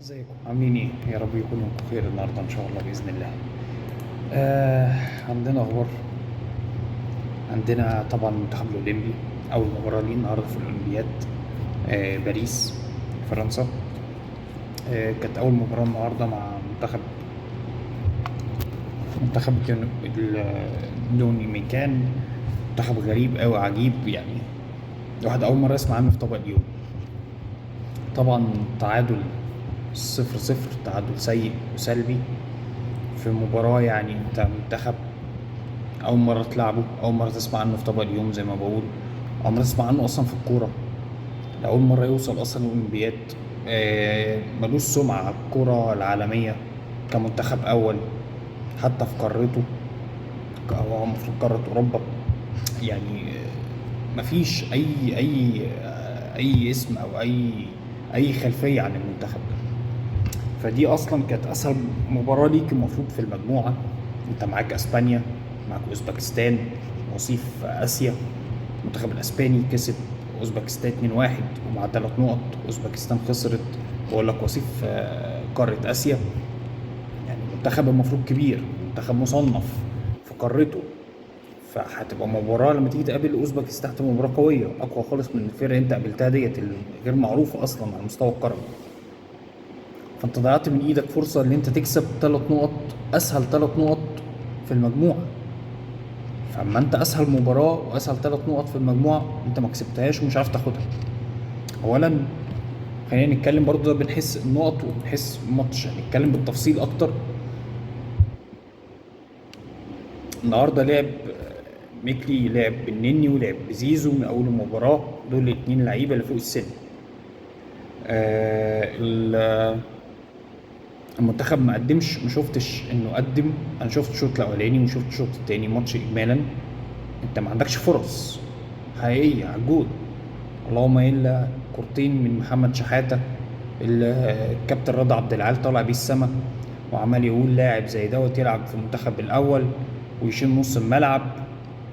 ازيكم عاملين ايه؟ يا رب يكونوا بخير النهارده ان شاء الله باذن الله. عندنا اخبار. عندنا طبعا المنتخب الاولمبي، اول مباراه ليه النهارده في الاولمبياد. باريس، فرنسا. كانت اول مباراه النهارده مع منتخب الدومينيكان. منتخب غريب قوي عجيب يعني. واحد اول مره اسمع عنه في طبق اليوم. طبعا تعادل 0-0، تعادل سيء وسلبي في مباراة. يعني انت منتخب أول مرة تلعبه، أول مرة تسمع عنه في طبق اليوم زي ما بقول، أول مرة تسمع عنه أصلا في الكورة، لأول مرة يوصل أصلا الأولمبياد. ملوش سمعة على الكورة العالمية كمنتخب أول، حتى في قارته، هو المفروض قارة أوروبا. يعني مفيش أي اسم أو أي خلفية عن المنتخب ده. فدي اصلا كانت اسهل مباراه ليك المفروض في المجموعه. انت معاك اسبانيا، معاك اوزبكستان، وصيف اسيا. المنتخب الاسباني كسب اوزبكستان 2-1 ومع 3 نقط. اوزبكستان خسرت، بقول لك وصيف قاره اسيا. يعني منتخب المفروض كبير، منتخب مصنف في قارته. فهتبقى مباراه لما تيجي تقابل اوزبكستان هتبقى مباراه قويه، اقوى خالص من الفرق اللي انت قابلتها ديت، غير معروفه اصلا على مستوى القاره. فانت ضيعت من ايدك فرصه ان انت تكسب 3 نقط، اسهل 3 نقط في المجموعه. فاما انت اسهل مباراه واسهل 3 نقط في المجموعه انت ما كسبتهاش ومش عارف تاخدها. اولا خلينا نتكلم برضه، ده بنحس النقط وبنحس الماتش، يعني نتكلم بالتفصيل اكتر. النهارده لعب ميكلي، لعب بالنني ولعب بزيزو من اول المباراه، دول الاتنين لعيبه اللي فوق السن. المنتخب ما قدمش، ما شفتش انه قدم. انا شفت الشوط الاولاني وشفت الشوط التاني، ماتش اجمالا انت ما عندكش فرص حقيقيه على الجول. اللهم الا كورتين من محمد شحاته، الكابتن رضا عبد العال طالع بيه السما وعمال يقول لاعب زي دوت يلعب في المنتخب الاول ويشيل نص الملعب،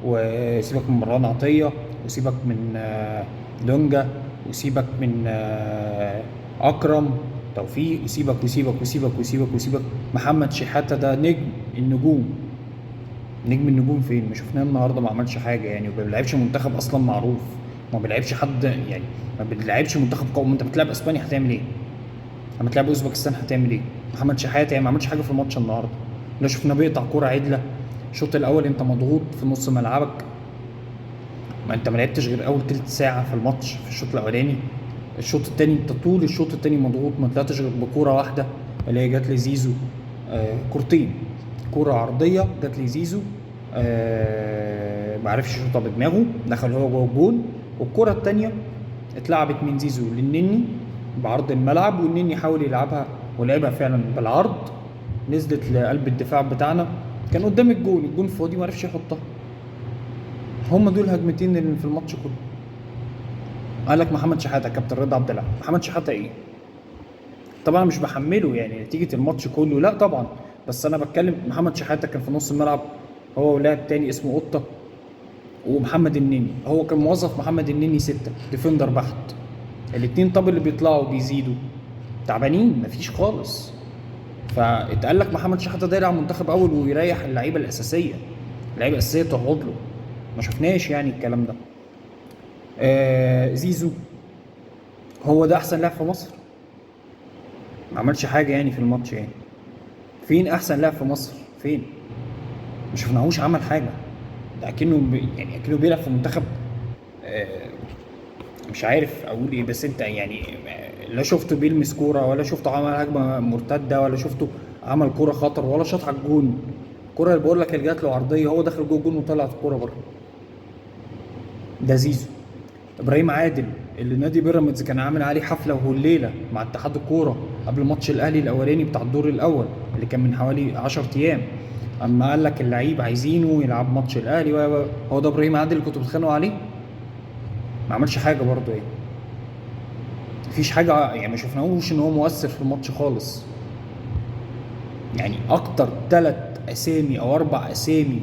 وسيبك من مروان عطيه، وسيبك من دونجا، وسيبك من اكرم توفيق، وسيبك وسيبك وسيبك وسيبك وسيبك. محمد شحاته ده نجم النجوم، نجم النجوم فين؟ ما شفناه النهارده، ما عملش حاجه يعني، وما بيلعبش منتخب اصلا معروف، ما بيلعبش حد يعني، ما بيلعبش منتخب قوي. انت بتلعب اسبانيا هتعمل ايه؟ لما تلعب اوزبكستان هتعمل ايه؟ محمد شحاته يعني ما عملش حاجه في الماتش النهارده. لا شفنا بيقطع كوره عدله. الشوط الاول انت مضغوط في نص ملعبك، ما انت ما لعبتش غير اول تلت ساعه في الماتش في الشوط الاولاني. الشوط الثاني انت طول الشوط الثاني مضغوط، ما طلعتش غير بكوره واحده اللي هي جات لزيزو. كورتين، كوره عرضيه جات لزيزو، ما عرفش يشوطها بدماغه، دخل هو جوه الجون. والكوره الثانيه اتلعبت من زيزو للنني بعرض الملعب، والنني حاول يلعبها ولعبها فعلا بالعرض، نزلت لقلب الدفاع بتاعنا، كان قدام الجون فاضي ما عرفش يحطها. هم دول الهجمتين اللي في الماتش كله. قال لك محمد شحاته، كابتن رضا عبد العال، محمد شحاته ايه؟ طبعا انا مش بحمله يعني نتيجه الماتش كله، لا طبعا، بس انا بتكلم محمد شحاته كان في نص الملعب، هو ولاعب تاني اسمه قطه ومحمد النني. هو كان موظف محمد النني 6 ديفندر بحت. الاتنين طب اللي بيطلعوا بيزيدوا تعبانين مفيش خالص. فاتقال لك محمد شحاته ده يلعب منتخب اول ويريح اللعيبه الاساسيه، اللعيبه الاساسيه تقعد له. ما شفناش يعني الكلام ده. زيزو هو ده احسن لاعب في مصر؟ ما عملش حاجه يعني في الماتش يعني. فين احسن لاعب في مصر؟ فين؟ ما شفناهوش عمل حاجه. ده اكنه يعني اكنه بيلعب في منتخب. آه، مش عارف اقول ايه، بس انت يعني لا شفته بيلمس كوره، ولا شفته عمل هجمه مرتده، ولا شفته عمل كوره خطر، ولا شاط على الجون. الكوره اللي بقول لك اللي جات له عرضيه هو دخل جوه الجون وطلعت الكوره بره. ده زيزو. ابراهيم عادل اللي نادي بيراميدز كان عامل عليه حفله وهليله مع اتحاد الكوره قبل ماتش الاهلي الاولاني بتاع الدور الاول اللي كان من حوالي 10 ايام، اما قال لك اللعيب عايزينه يلعب ماتش الاهلي هو ده ابراهيم عادل اللي كنتوا بتتخانقوا عليه؟ ما عملش حاجه برضه ايه. مفيش حاجه يعني، ما شفناهوش ان هو مؤثر في الماتش خالص. يعني اكتر 3 اسامي او 4 اسامي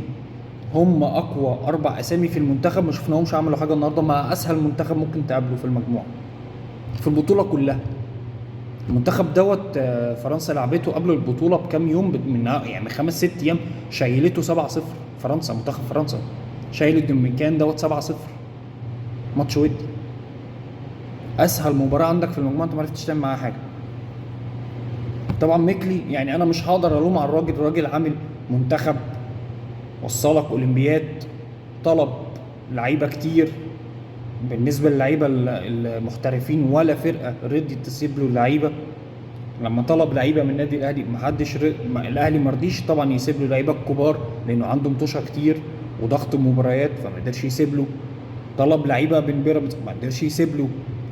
هم اقوى 4 اسامي في المنتخب ما شفناهمش عملوا حاجه النهارده مع اسهل منتخب ممكن تقابله في المجموعه في البطوله كلها. المنتخب دوت فرنسا لعبته قبل البطوله بكام يوم، من يعني 5 6 ايام شايلته 7-0. فرنسا، منتخب فرنسا شايل الدومينيكان دوت 7-0، ماتش ودي. اسهل مباراه عندك في المجموعه انت ما عرفتش تعمل معاها حاجه. طبعا ميكلي، يعني انا مش هقدر الوم على الراجل عامل منتخب، وصلك اولمبياد، طلب لعيبه كتير. بالنسبه للعيبه المحترفين ولا فرقه رضيت تسيب له اللعيبه. لما طلب لعيبه من النادي الاهلي الاهلي ما رضيش طبعا يسيب له لعيبه الكبار، لانه عنده مطوشه كتير وضغط مباريات، فما قدرش يسيب له. طلب لعيبه من بيراميدز، ما قدرش يسيب له.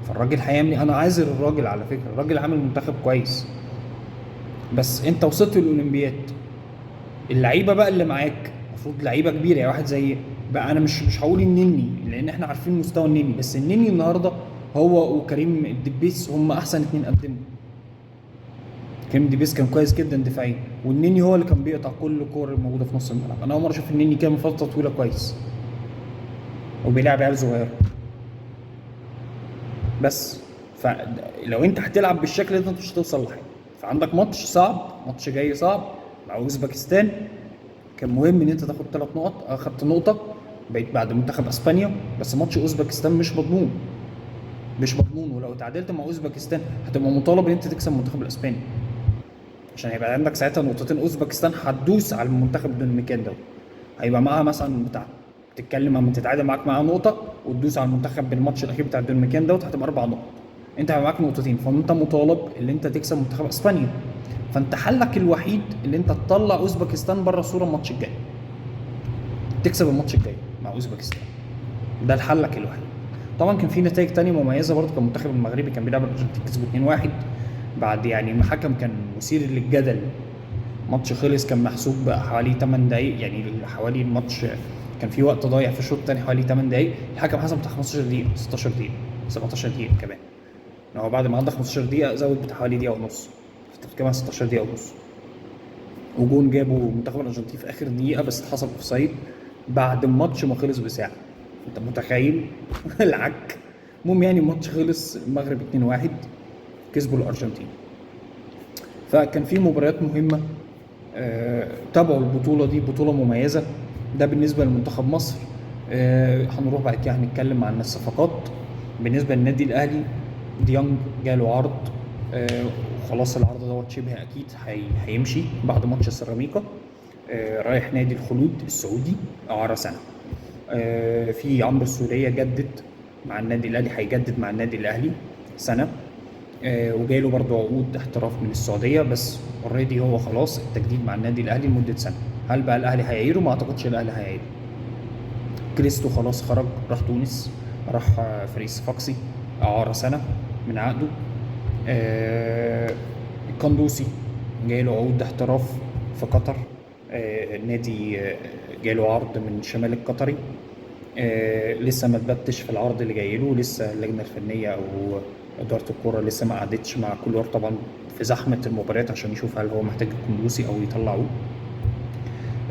فالراجل هيعمل، انا عاذر الراجل على فكره، الراجل عامل منتخب كويس، بس انت وصلت للاولمبياد. اللعيبه بقى اللي معاك المفروض لعيبه كبيره، يعني واحد زي بقى، انا مش هقول النني لان احنا عارفين مستوى النني، بس النني النهارده هو وكريم الدبيس هم احسن اتنين قدموا. كريم ديفيس كان كويس جدا دفاعيا، والنني هو اللي كان بيقطع كل الكور الموجوده في نص الملعب. انا اول مره اشوف النني كان فتره طويله كويس وبيلعب عيال صغيره. بس فلو انت هتلعب بالشكل ده انت مش هتوصل لحاجه. فعندك ماتش صعب، ماتش جاي صعب مع اوزبكستان، كان مهم ان انت تاخد 3 نقط. اخدت نقطه، بقيت بعد منتخب اسبانيا، بس ماتش اوزبكستان مش مضمون، مش مضمون. ولو تعادلت مع اوزبكستان هتبقى مطالب ان انت تكسب المنتخب الاسباني، عشان هيبقى عندك ساعتها نقطتين. اوزبكستان هتدوس على المنتخب الدنماركي ده، هيبقى معاها مثلا بتاع، تتكلم عن تتعادل معاك معاها نقطه وتدوس على المنتخب بالماتش الاخير بتاع الدنماركي دوت، هتبقى 4 نقط. انت هيبقى معاك نقطتين، فانت مطالب ان انت تكسب منتخب اسبانيا. فانت حلك الوحيد اللي انت تطلع اوزبكستان بره الصوره الماتش الجاي، تكسب الماتش الجاي مع اوزبكستان، ده حلك الوحيد. طبعا كان في نتائج تانية مميزه برضه، كان المنتخب المغربي كان بيلعب الارجنتين كسبه 2-1 بعد يعني الحكم كان مثير للجدل. ماتش خلص كان محسوب بقى حوالي 8 دقايق، يعني حوالي الماتش كان في وقت ضايع في الشوط الثاني حوالي 8 دقايق، الحكم حسب بتاع 15 دقيقه 16 دقيقه 17 دقيقه كمان. هو بعد ما عدى 15 دقيقه زود بتاع حوالي دقيقه ونص، كمان 16 دقيقه ونص. وجون جابوا منتخب الارجنتين في اخر دقيقه بس اتحسب اوفسايد بعد الماتش ما خلص بساعه. انت متخيل العك. المهم يعني الماتش خلص المغرب 2-1 كسبوا الارجنتين. فكان في مباريات مهمه. تابعوا البطوله دي، بطوله مميزه. ده بالنسبه لمنتخب مصر. هنروح بعد كده هنتكلم عن الصفقات. بالنسبه للنادي الاهلي، ديانج جاله عرض، وخلاص العرض دوت شبه اكيد هيمشي بعد ماتش السيراميكا. رايح نادي الخلود السعودي اعاره سنه. في عمرو السوليه جدد مع النادي الاهلي، هيجدد مع النادي الاهلي سنه. وجايله برضه عقود احتراف من السعوديه، بس اوريدي هو خلاص التجديد مع النادي الاهلي لمده سنه. هل بقى الاهلي هيعيره؟ ما اعتقدش الاهلي هيعيره. كريستو خلاص خرج، راح تونس، راح فريق صفاقسي اعاره سنه من عقده. القندوسي جايله عقود احتراف في قطر، نادي جايله عرض من الشمال القطري. لسه ما تبتش في العرض اللي جاي له، لسه اللجنه الفنيه او اداره الكوره لسه ما قعدتش مع كولر طبعا في زحمه المباريات عشان يشوف هل هو محتاج القندوسي او يطلعوه.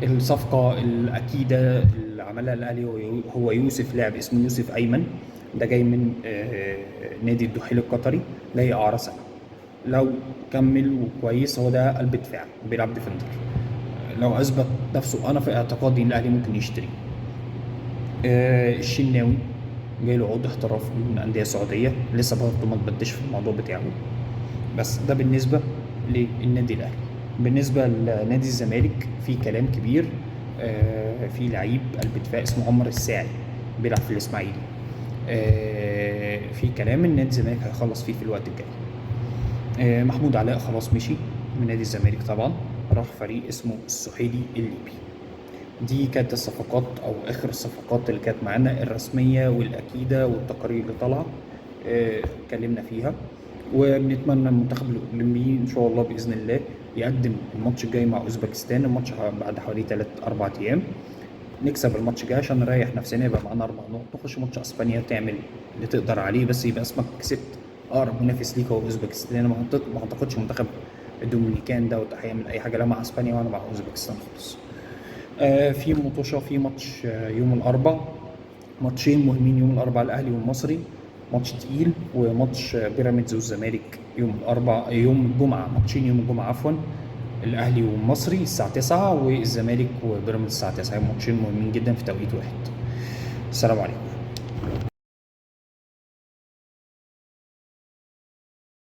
الصفقه الاكيده اللي عملها الاهلي هو يوسف، لاعب اسمه يوسف ايمن، ده جاي من نادي الدحيل القطري، لا اعاره سنه. لو كمل وكويس هو ده قلب دفاع وبيلعب ديفندر، لو اثبت نفسه انا في اعتقادي ان الاهلي ممكن يشتري. الشناوي جاي له عقد احتراف من انديه سعوديه، لسه برضه ما تبدش في الموضوع بتاعه. بس ده بالنسبه للنادي الاهلي. بالنسبه لنادي الزمالك في كلام كبير. في لعيب قلب دفاع اسمه عمر الساعي بيلعب في الاسماعيلي. في كلام ان نادي الزمالك هيخلص فيه في الوقت الجاي. محمود علاء خلاص مشي من نادي الزمالك طبعا، راح فريق اسمه السحيلي الليبي. دي كانت الصفقات او اخر الصفقات اللي كانت معانا الرسميه والاكيده والتقارير اللي طالعه اتكلمنا فيها. وبنتمنى المنتخب الاولمبي ان شاء الله باذن الله يقدم الماتش الجاي مع اوزبكستان، الماتش بعد حوالي 3-4 ايام، نكسب الماتش الجاي عشان نريح نفسنا، يبقى معانا 4 نقط، نخش ماتش اسبانيا تعمل اللي تقدر عليه، بس يبقى اسمك كسبت اقرب منافس ليك هو اوزبكستان. انا ما اعتقدش منتخب الدومينيكان ده هيعمل اي حاجه لا مع اسبانيا ولا مع اوزبكستان خالص. في مطوشه، في ماتش يوم الاربعاء، ماتشين مهمين يوم الاربعاء، الاهلي والمصري. ماتش تقيل. وماتش بيراميدز والزمالك يوم الجمعه، ماتشين يوم الجمعه عفوا، الاهلي والمصري الساعه 9 والزمالك وبيراميدز الساعه 9، ماتشين مهمين جدا في توقيت واحد. السلام عليكم.